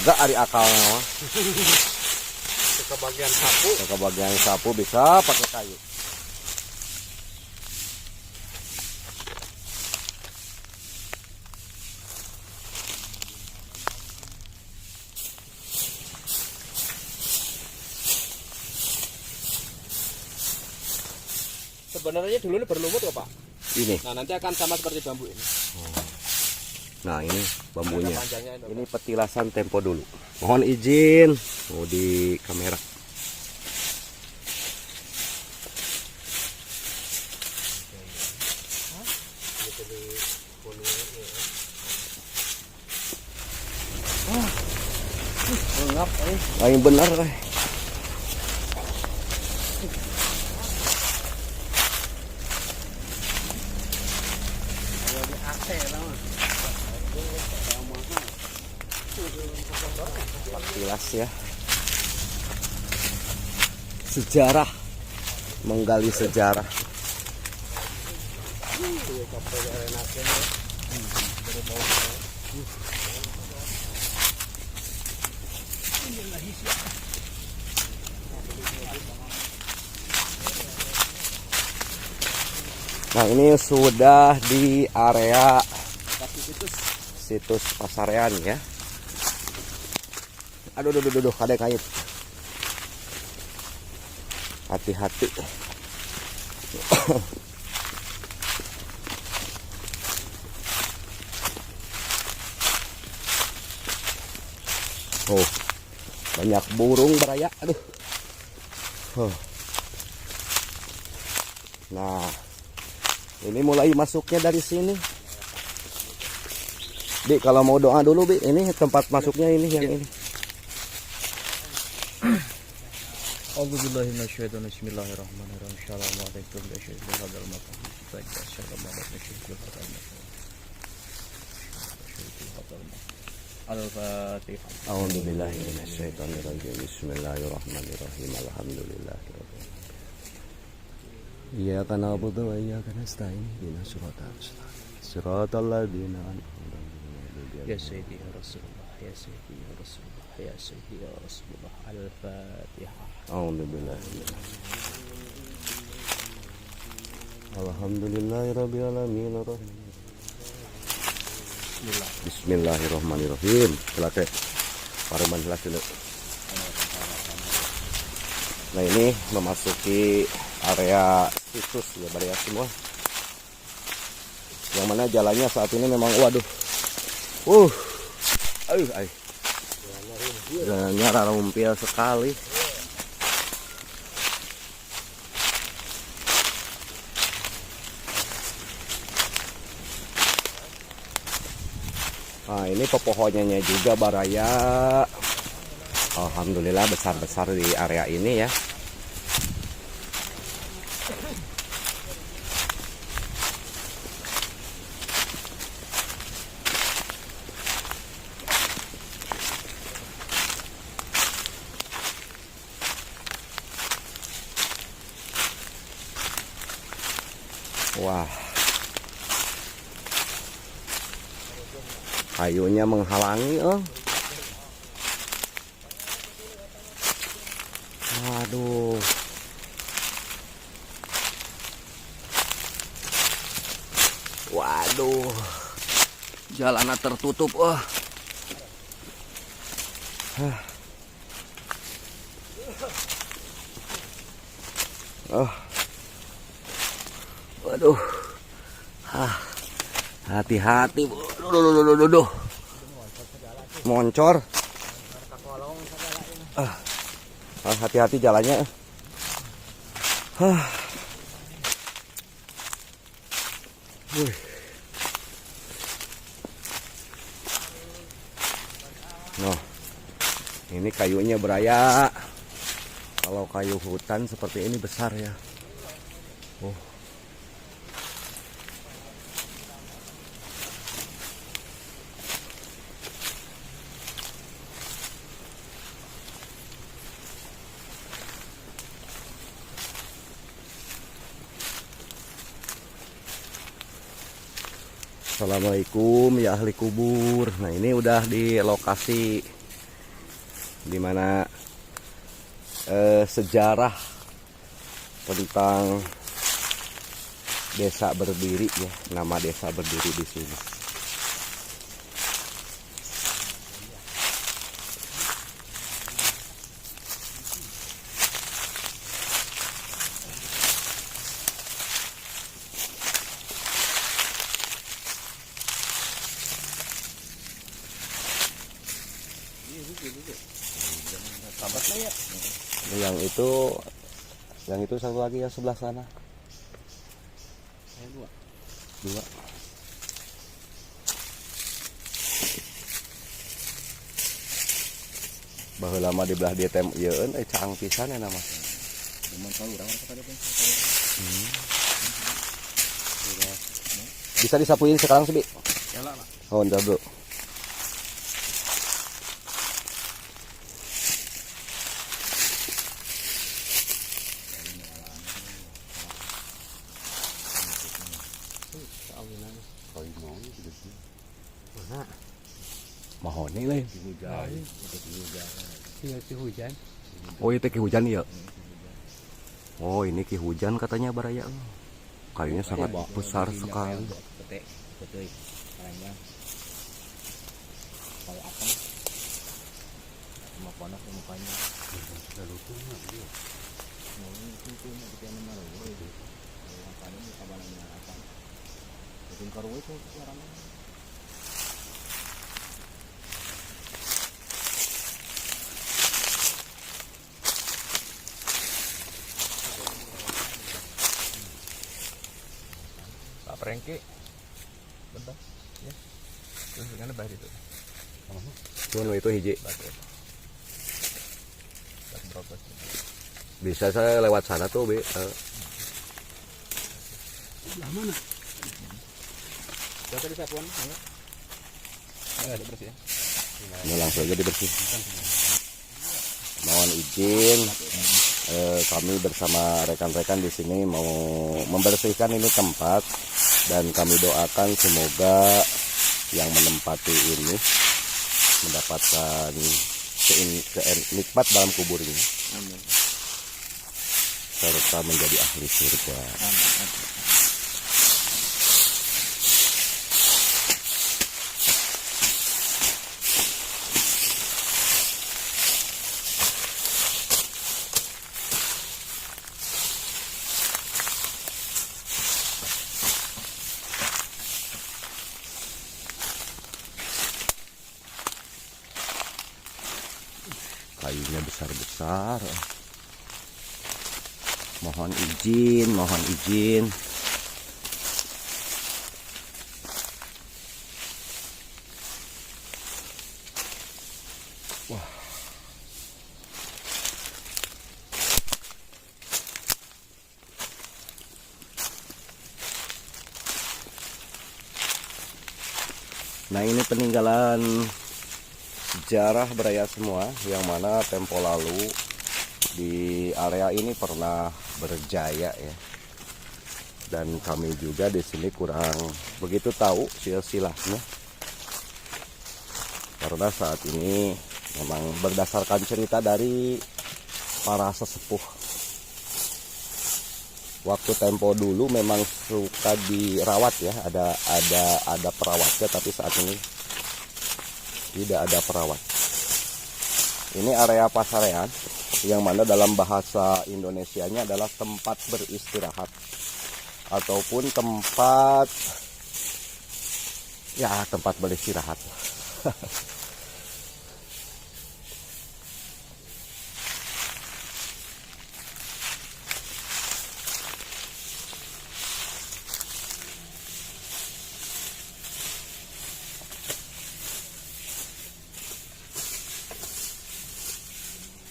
lega ari akalnya mah. Ke bagian sapu bisa pakai kayu. Sebenarnya dulu ini berlumut kok Pak. Ini. Nah nanti akan sama seperti bambu ini. Nah ini bambunya. Ini ini petilasan tempo dulu. Mohon izin. Oh di kamera. Yang benar Tilas ya. Sejarah, menggali sejarah. Nah ini sudah di area situs Pasarean ya. Aduh, kadang kait. Hati-hati. Oh, banyak burung berayak. Aduh. Nah, ini mulai masuknya dari sini. Bi, kalau mau doa dulu, Bi. Ini tempat masuknya ini yang ini. Bismillahirrahmanirrahim. Assalamualaikum warahmatullahi wabarakatuh. A'udzubillahi minasyaitonirrajim. Bismillahirrahmanirrahim. Alhamdulillahirabbil alamin. Iyyaka na'budu wa iyyaka nasta'in. Ihdinas siratal ladzina an'amta 'alaihim. Ya Sayyidi ya Rasulullah, ya Sayyidi ya Rasulullah, ya Sayyidi ya Rasulullah. Al-Fatihah. A'udzubillahi. Alhamdulillahirabbil alamin. Bismillahirrahmanirrahim. Silakan. Paruman silakan. Nah ini memasuki area situs ya Baraya semua. Yang mana jalannya saat ini memang waduh. Jalannya rumpil sekali. Nah ini pepohonannya juga Baraya. Alhamdulillah besar-besar di area ini ya. Wah, kayunya menghalangi, Waduh. Waduh. Jalanan tertutup, Waduh. Hati-hati, Bu. Duh. Moncor. Hati-hati jalannya. Nah, ini kayunya Baraya. Kalau kayu hutan seperti ini besar ya. Assalamualaikum ya ahli kubur. Nah ini udah di lokasi dimana sejarah tentang desa berdiri ya, nama desa berdiri di sini. Yang itu satu lagi yang sebelah sana. Dua. Baheula lama di belah dia tem yeun caang pisan ya nama. Bisa disapuin sekarang sih, Bi? Oh, entar dulu. Mahoni lain. Iya, ki hujan. Oh, itu ki hujan ya. Oh, ini ki hujan katanya Baraya. Kayunya sangat besar sekali. Pak Prengki. Bentar. Ya. Terus kan bah itu. Cuman itu hiji. Batu. Berapa? Bisa saya lewat sana tuh, Bi. Sebelah mana? Coba disapuan, enggak? Ada bersih ya. Ini langsung aja dibersihkan. Mohon izin, kami bersama rekan-rekan di sini mau membersihkan ini tempat dan kami doakan semoga yang menempati ini mendapatkan nikmat dalam kuburnya. Amin. Serta menjadi ahli surga. Amin. Kayunya besar-besar. Mohon izin, mohon izin. Wah. Nah, ini peninggalan sejarah Baraya semua, yang mana tempo lalu di area ini pernah berjaya ya. Dan kami juga di sini kurang begitu tahu silsilahnya. Karena saat ini memang berdasarkan cerita dari para sesepuh. Waktu tempo dulu memang suka dirawat ya, ada perawatnya, tapi saat ini tidak ada perawat. Ini area pasarean yang mana dalam bahasa Indonesianya adalah tempat beristirahat ataupun tempat beristirahat.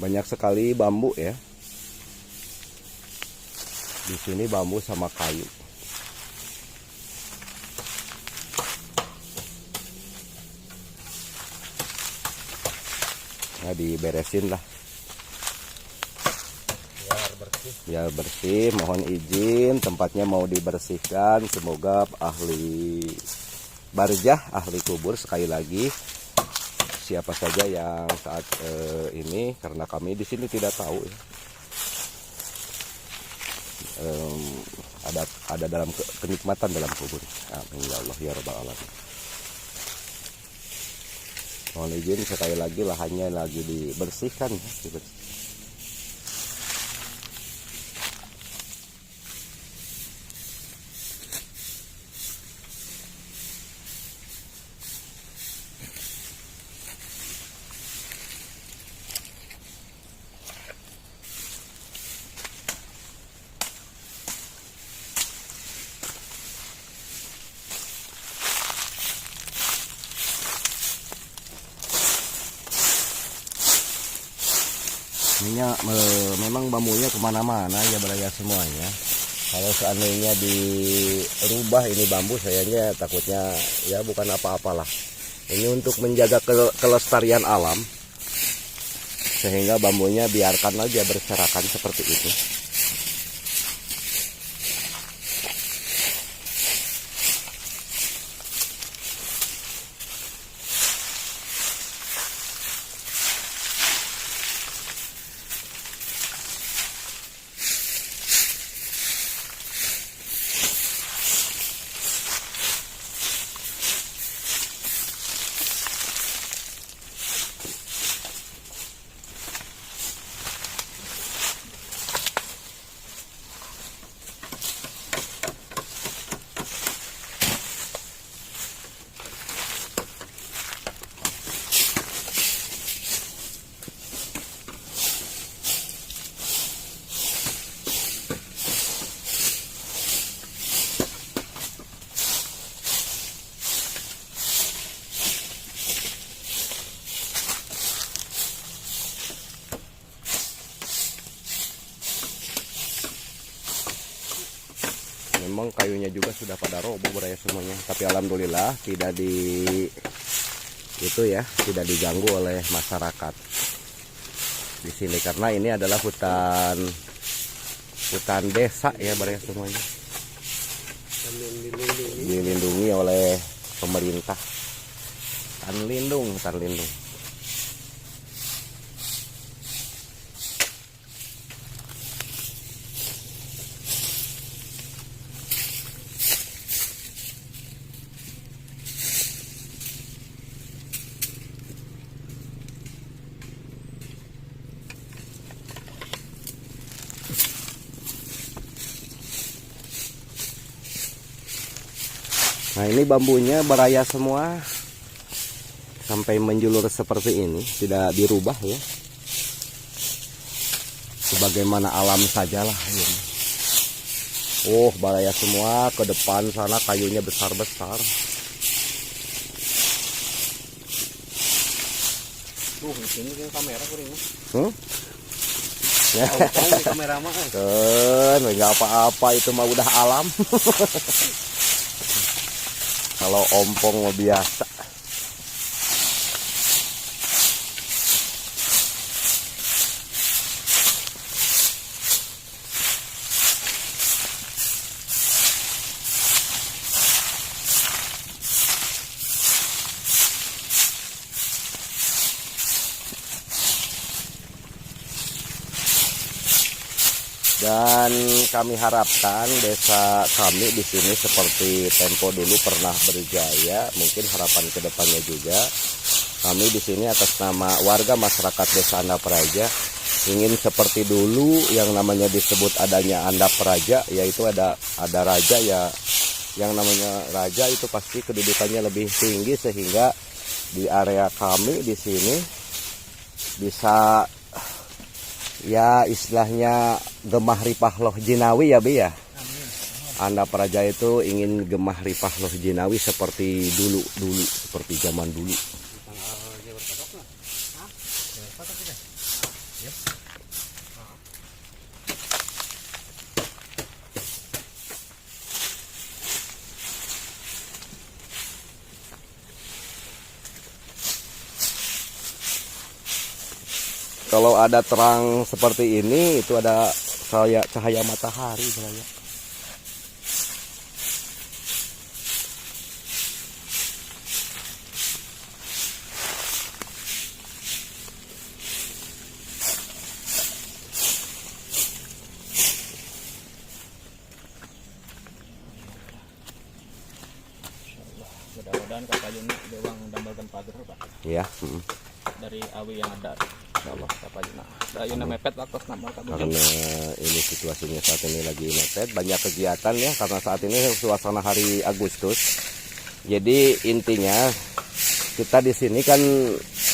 Banyak sekali bambu ya. Di sini bambu sama kayu. Nah, diberesin lah. Biar bersih, mohon izin tempatnya mau dibersihkan. Semoga ahli barjah, ahli kubur sekali lagi siapa saja yang saat ini, karena kami di sini tidak tahu ya. Ada dalam kenikmatan dalam kubur. Amin ya Allah ya rabbal alamin. Mohon izin sekali lagi, lahannya lagi dibersihkan ya, dibersihkan. Ininya memang bambunya kemana-mana ya beraya semuanya. Kalau seandainya dirubah ini bambu, sayangnya takutnya ya bukan apa-apalah. Ini untuk menjaga kelestarian alam, sehingga bambunya biarkan aja berserakan seperti itu. Memang kayunya juga sudah pada roboh beraya semuanya, tapi alhamdulillah tidak tidak diganggu oleh masyarakat di sini, karena ini adalah hutan desa ya beraya semuanya, dilindungi oleh pemerintah, hutan lindung. Nah ini bambunya beraya semua sampai menjulur seperti ini, tidak dirubah ya, sebagaimana alam sajalah ini. Oh beraya semua, ke depan sana kayunya besar-besar. Tuh ini kamera kuring. Ya. Kamera mah. Nggak apa-apa, itu mah udah alam. Kalau ompong mah biasa. Dan kami harapkan desa kami di sini seperti tempo dulu pernah berjaya, mungkin harapan kedepannya juga kami di sini atas nama warga masyarakat Desa Anda Praja ingin seperti dulu yang namanya disebut adanya Anda Praja, yaitu ada raja ya, yang namanya raja itu pasti kedudukannya lebih tinggi, sehingga di area kami di sini bisa ya istilahnya gemah ripah loh jinawi ya Bi ya. Anda Praja itu ingin gemah ripah loh jinawi seperti dulu seperti zaman dulu. Kalau ada terang seperti ini, itu ada cahaya matahari sebenarnya. kan kapayuna dewang dambalkan pagar Pak. Ya. Dari awi yang ada. Insyaallah kapayuna. Dayuna mepet waktu namal Kak Bujang. Karena ini situasinya saat ini lagi mepet, banyak kegiatan ya karena saat ini suasana hari Agustus. Jadi intinya kita di sini kan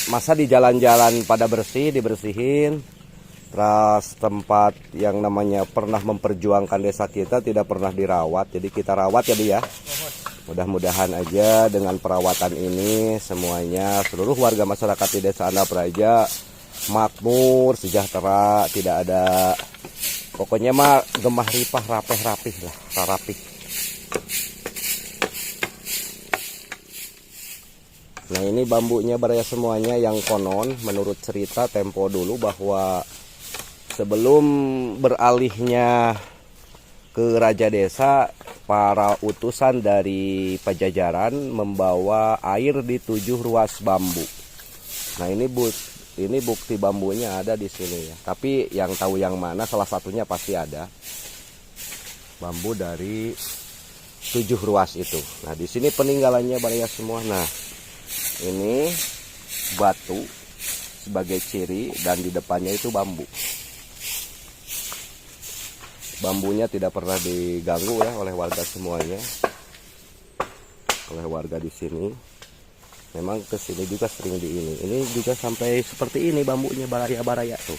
masa di jalan-jalan pada bersih, dibersihin. Terus tempat yang namanya pernah memperjuangkan desa kita tidak pernah dirawat. Jadi kita rawat ya Bi ya. Mudah-mudahan aja dengan perawatan ini semuanya seluruh warga masyarakat di Desa Anda Praja makmur, sejahtera, tidak ada pokoknya mah gemah ripah rapih lah, rapih. Nah ini bambunya Baraya semuanya yang konon menurut cerita tempo dulu bahwa sebelum beralihnya ke Raja Desa, para utusan dari Pajajaran membawa air di 7 ruas bambu. Nah ini bukti bambunya ada di sini ya. Tapi yang tahu yang mana salah satunya pasti ada bambu dari 7 ruas itu. Nah di sini peninggalannya Baraya semua. Nah ini batu sebagai ciri dan di depannya itu bambu. Bambunya tidak pernah diganggu ya oleh warga semuanya. Oleh warga di sini. Memang ke sini juga sering di ini. Ini juga sampai seperti ini bambunya baraya-baraya tuh.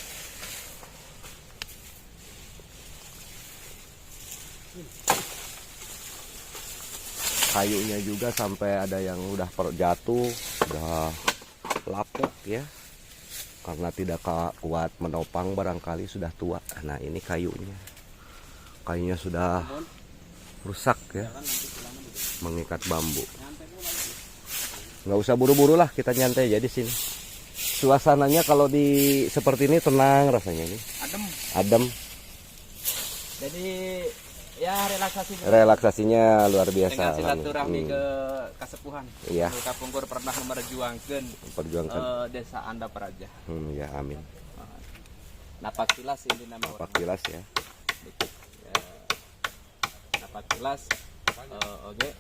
Kayunya juga sampai ada yang udah jatuh, udah lapuk ya. Karena tidak kuat menopang barangkali sudah tua. Nah ini kayunya. Kayunya sudah rusak ya. Mengikat bambu. Nggak usah buru-buru lah kita nyantai aja di sini. Suasananya kalau di seperti ini tenang rasanya nih. Adem. Jadi ya relaksasinya luar biasa. Dengan silaturahmi ke kasepuhan. Iya. Kapungkur pernah memperjuangkan Desa Anda Praja. Ya amin. Napak tilas ini nama Napak tilas ya. Napak tilas. Oke.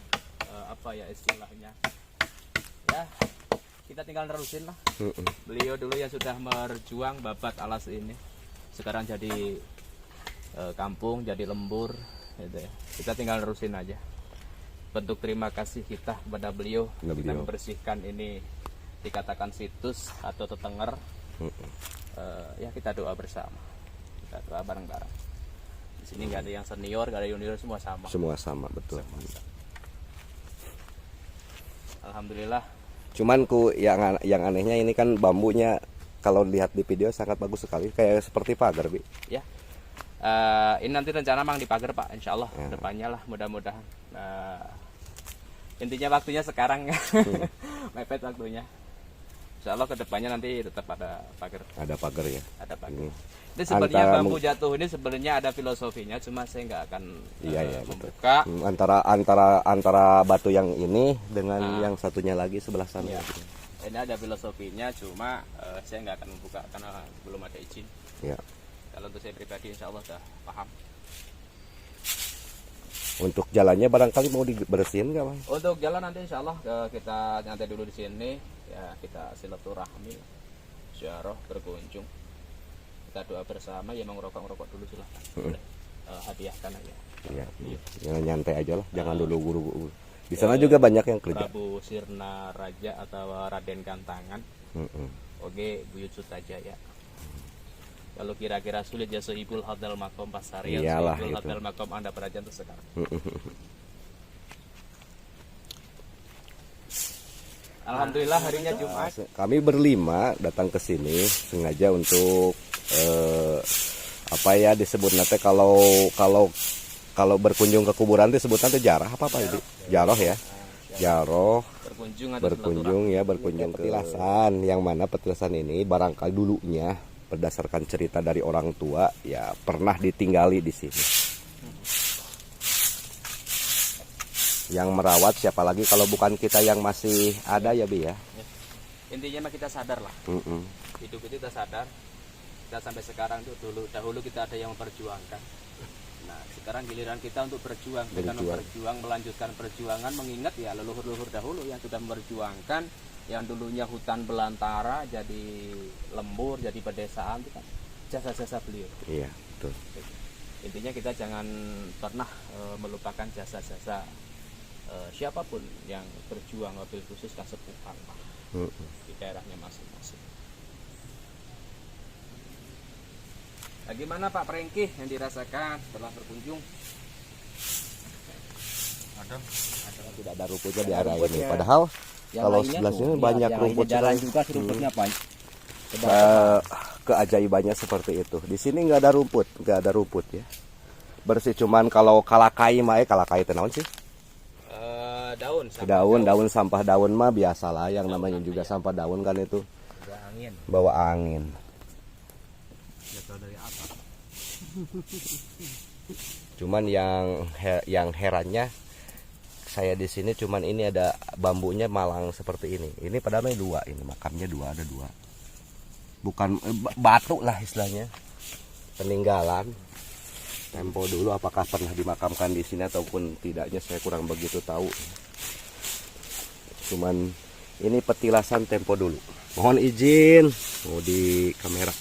Apa ya istilahnya? Ya kita tinggal nerusin lah. Beliau dulu yang sudah berjuang babat alas ini. Sekarang jadi kampung, jadi lembur. Kita tinggal nerusin aja. Bentuk terima kasih kita kepada beliau. Kita membersihkan ini dikatakan situs atau tetenger. Ya kita doa bersama. Kita doa bareng-bareng. Di sini nggak ada yang senior, nggak ada junior, semua sama. Semua sama betul. Alhamdulillah. Cuman yang anehnya ini kan bambunya kalau lihat di video sangat bagus sekali, kayak seperti pagar Bi. Ya. Ini nanti rencana mang dipagar Pak, insya Allah ya. Depannya lah mudah-mudahan. Intinya waktunya sekarang ya, mepet waktunya. Insya Allah kedepannya nanti tetap ada pagar. Ada pagar ya. Ada pagar. Ini sebenarnya bambu jatuh ini sebenarnya ada filosofinya, cuma saya nggak akan membuka. Antara batu yang ini dengan yang satunya lagi sebelah sana. Ya. Ini ada filosofinya, cuma saya nggak akan membuka karena belum ada izin. Ya. Kalau untuk saya pribadi insya Allah sudah paham. Untuk jalannya barangkali mau dibersihin nggak Bang? Untuk jalan nanti insya Allah kita nyantai dulu di sini. Ya kita silaturahmi, ziarah, berkunjung. Kita doa bersama, ya mau ngerokok dulu silahkan. Boleh hadiahkan aja. Iya. Jangan nyantai aja lah, jangan dulu guru-guru. Di sana juga banyak yang kerja. Prabu Sirna Raja atau Raden Kantangan. Oke, Buyut Sutaja ya. Kalau kira-kira sulit ya sohibul hadal makom pasarian, sohibul hadal makom Anda Praja untuk sekarang. Alhamdulillah harinya Jumat. Kami berlima datang ke sini sengaja untuk apa ya disebut nanti kalau berkunjung ke kuburan disebut nanti jarah apa itu? Jaroh ya. Jaroh berkunjung ke petilasan, yang mana petilasan ini barangkali dulunya berdasarkan cerita dari orang tua ya pernah ditinggali di sini. Yang merawat siapa lagi kalau bukan kita yang masih ada ya Bi ya. Intinya mah kita sadar lah. Hidup itu kita sadar. Kita sampai sekarang itu dahulu kita ada yang memperjuangkan. Nah, sekarang giliran kita untuk berjuang, melanjutkan perjuangan, mengingat ya leluhur-leluhur dahulu yang sudah memperjuangkan, yang dulunya hutan belantara jadi lembur, jadi pedesaan, itu kan jasa-jasa beliau. Iya, betul. Intinya kita jangan pernah melupakan jasa-jasa siapapun yang berjuang, mobil khusus Kasepuhan di daerahnya masing-masing. Bagaimana Pak Prengki yang dirasakan setelah berkunjung? Tidak ada rumputnya di area ini. Padahal kalau sebelah sini banyak rumput. Jalan juga rumputnya banyak. Keajaibannya seperti itu. Di sini nggak ada rumput ya. Bersih, cuman kalau kalakai tenaun sih. Daun sampah daun mah biasalah, yang namanya juga sampah daun kan itu. Bawa angin. Cuman yang herannya saya di sini cuman ini ada bambunya malang seperti ini. Ini padahal dua, ini makamnya ada dua. Bukan batu lah istilahnya, peninggalan tempo dulu. Apakah pernah dimakamkan di sini ataupun tidaknya saya kurang begitu tahu. Cuman ini petilasan tempo dulu. Mohon izin di kamera.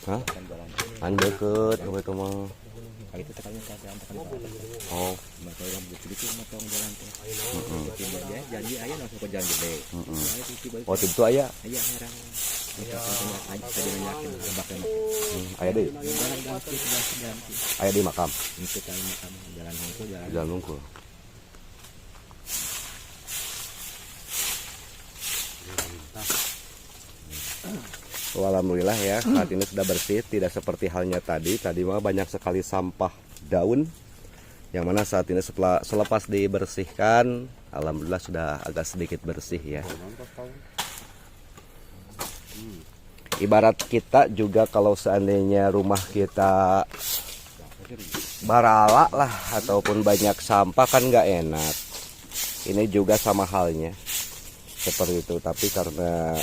Hah? An deket, sampai ke mall. Itu tekannya kasih antar Oh. Maka yang begitu motong jalan teh. Jadi ayah langsung ke jalan gede. Oh, itu ayah. Ayah herang. Tadi nanyakin bakal Ayah deh. jalan ganti. Ayah di makam. Itu kali makam jalan hongkul Jalan Nungkul. Oh, alhamdulillah ya, saat ini sudah bersih, tidak seperti halnya tadi mah banyak sekali sampah daun, yang mana saat ini selepas dibersihkan, alhamdulillah sudah agak sedikit bersih ya. Ibarat kita juga kalau seandainya rumah kita barala lah ataupun banyak sampah kan nggak enak. Ini juga sama halnya seperti itu, tapi karena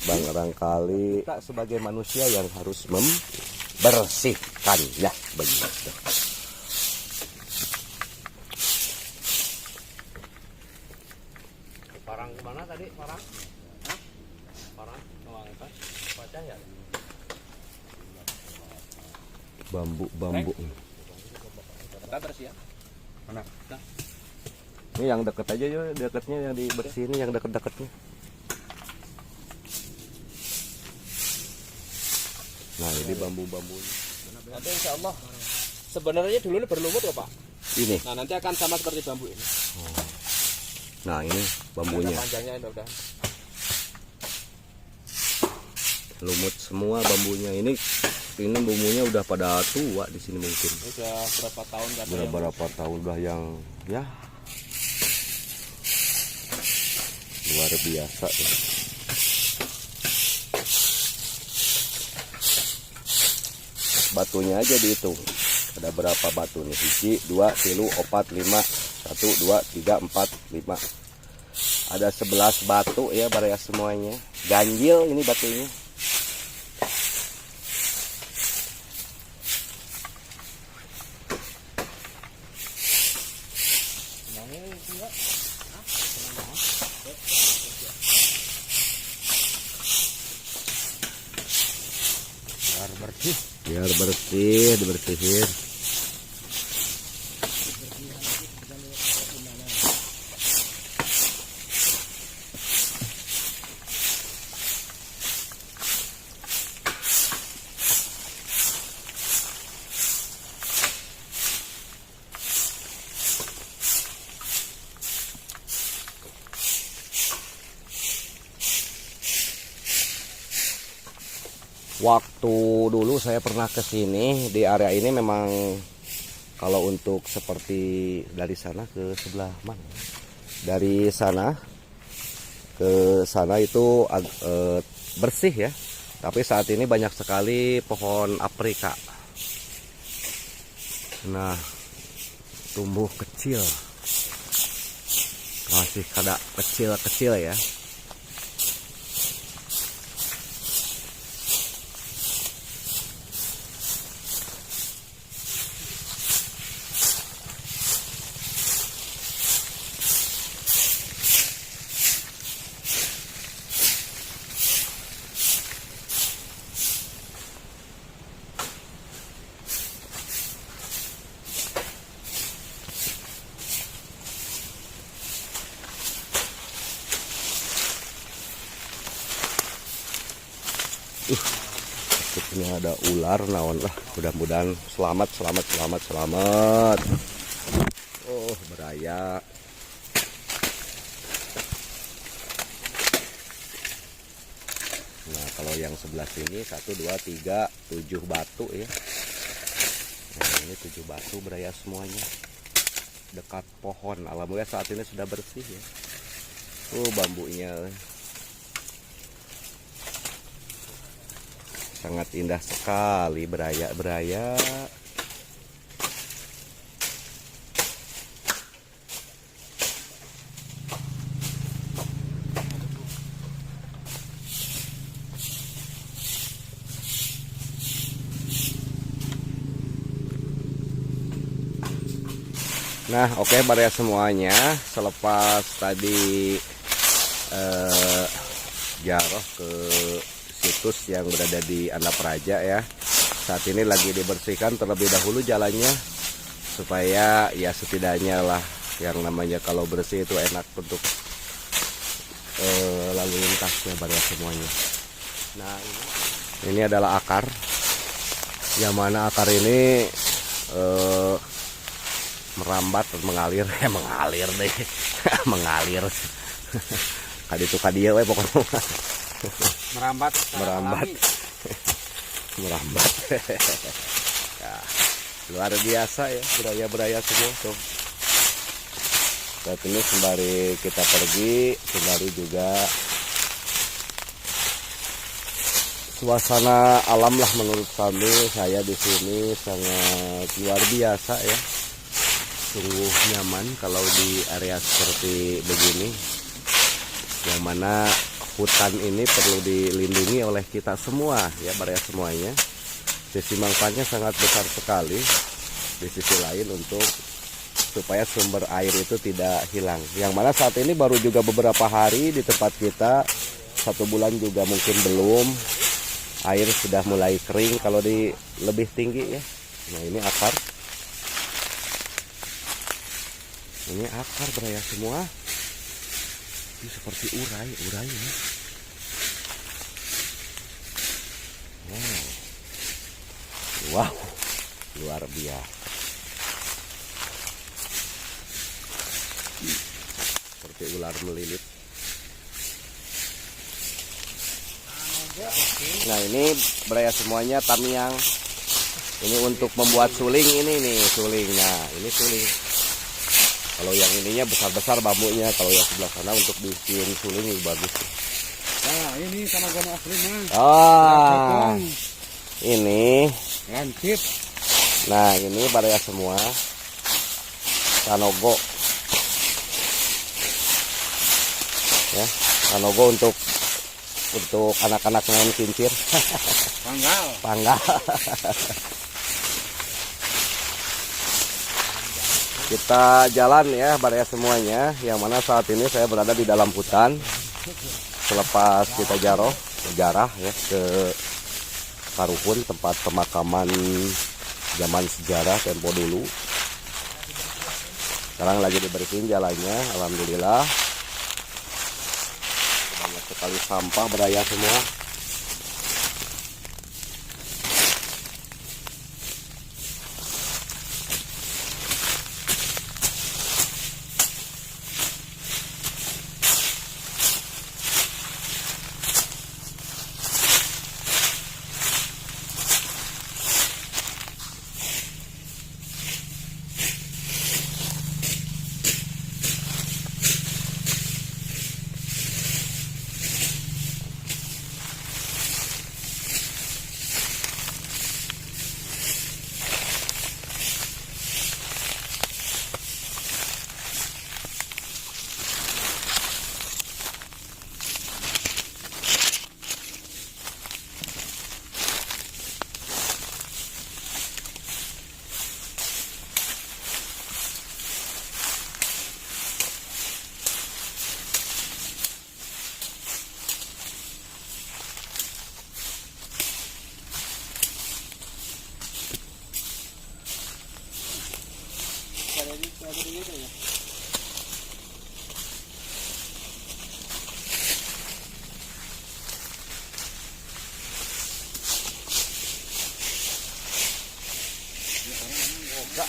barangkali kita sebagai manusia yang harus membersihkan ya begitu. Parang kemana tadi? Parang? Hah? Parang? Ngangkat? Baca ya? Bambu. Kita bersih ya? Mana? Ini yang deket aja yuk, deketnya yang dibersihin, yang deket-deketnya. Nah ini bambu-bambunya. Nanti insya Allah sebenarnya dulu ini berlumut kok Pak. Ini. Nah nanti akan sama seperti bambu ini. Nah ini bambunya. Panjangnya ini udah. Lumut semua bambunya. Ini bambunya udah pada tua di sini mungkin. Udah berapa tahun kan? Udah berapa tahun udah yang ya luar biasa ya. Batunya aja dihitung ada berapa batu nih, 1, 2, 3, 4, 5, 1, 2, 3, 4, 5, ada 11 batu ya baraya semuanya, ganjil ini batunya. Biar bersih, dibersihin. Waktu dulu saya pernah ke sini di area ini, memang kalau untuk seperti dari sana ke sebelah mana? Dari sana ke sana itu bersih ya. Tapi saat ini banyak sekali pohon aprika. Nah, tumbuh kecil, masih kada kecil-kecil ya. Ini ada ular naon lah, mudah-mudahan selamat. Oh, beraya. Nah, kalau yang sebelah sini 1 2 3 7 batu ya. Nah, ini 7 batu beraya semuanya. Dekat pohon. Alhamdulillah saat ini sudah bersih ya. Bambunya sangat indah sekali, beraya. Nah, oke beraya semuanya. Selepas tadi jaroh ke situs yang berada di Andap Raja ya. Saat ini lagi dibersihkan terlebih dahulu jalannya supaya ya setidaknya lah yang namanya kalau bersih itu enak untuk lalu lintasnya pada semuanya. Nah, ini adalah akar. Yang mana akar ini merambat dan mengalir mengalir deh. Mengalir. Kaditu kadia we pokoknya. Merambat. Ya, luar biasa ya, beraya semua tuh. Saat ini sembari kita pergi, sembari juga suasana alam lah menurut kami. Saya di sini sangat luar biasa ya. Sungguh nyaman kalau di area seperti begini. Yang mana hutan ini perlu dilindungi oleh kita semua ya, area semuanya. Sisi manfaatnya sangat besar sekali. Di sisi lain untuk supaya sumber air itu tidak hilang. Yang mana saat ini baru juga beberapa hari di tempat kita, 1 bulan juga mungkin belum. Air sudah mulai kering kalau di lebih tinggi ya. Nah, ini akar. Ini akar beraya semua. Ini seperti urai ya. Wow, luar biasa. Seperti ular melilit. Nah, ini beraya semuanya tamiang. Ini untuk membuat suling ini nih, suling. Nah, ini suling. Kalau yang ininya besar-besar bambunya, kalau yang sebelah sana untuk bikin suling ini bagus. Nah, ini tanagan asli mah. Ini lancip. Nah, ini baraya semua tanogo. Ya, tanogo untuk anak-anak main kincir. Panggal. Kita jalan ya baraya semuanya, yang mana saat ini saya berada di dalam hutan. Selepas kita jarah ya ke Karukun, tempat pemakaman zaman sejarah tempo dulu. Sekarang lagi dibersihin jalannya, alhamdulillah. Banyak sekali sampah beraya semua.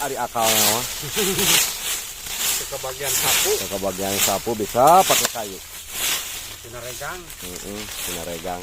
ari akalnya mah. Ke bagian sapu, Ke bagian sapu bisa pakai kayu. tina regang. Tina regang.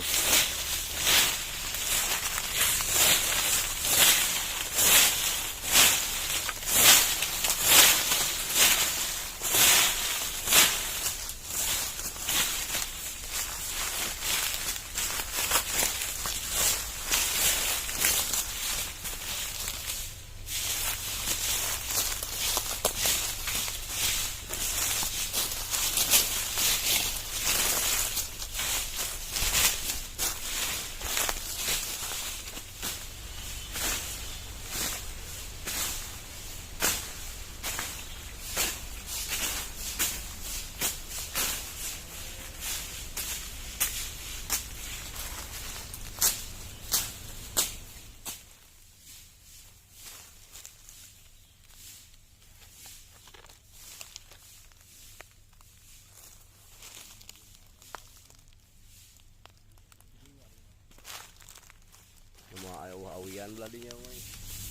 Awian beladinya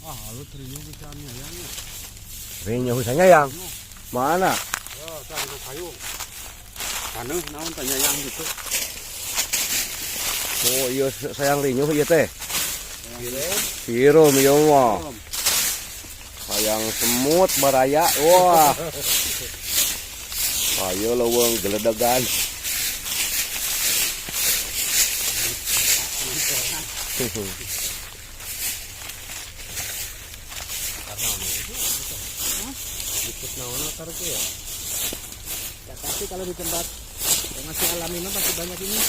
mah. Lu terinya bicaranya ya nih. Ringnya husanya yang mana? Ya, cari kayu. Panuh naon tanya yang gitu. Oh iya sayang rinyuh ieu teh. Sirum ieu mah. Sayang semut baraya. Wah. Ayo leuweung geledegan. Tapi kalau di tempat yang masih alami mah pasti banyak ini.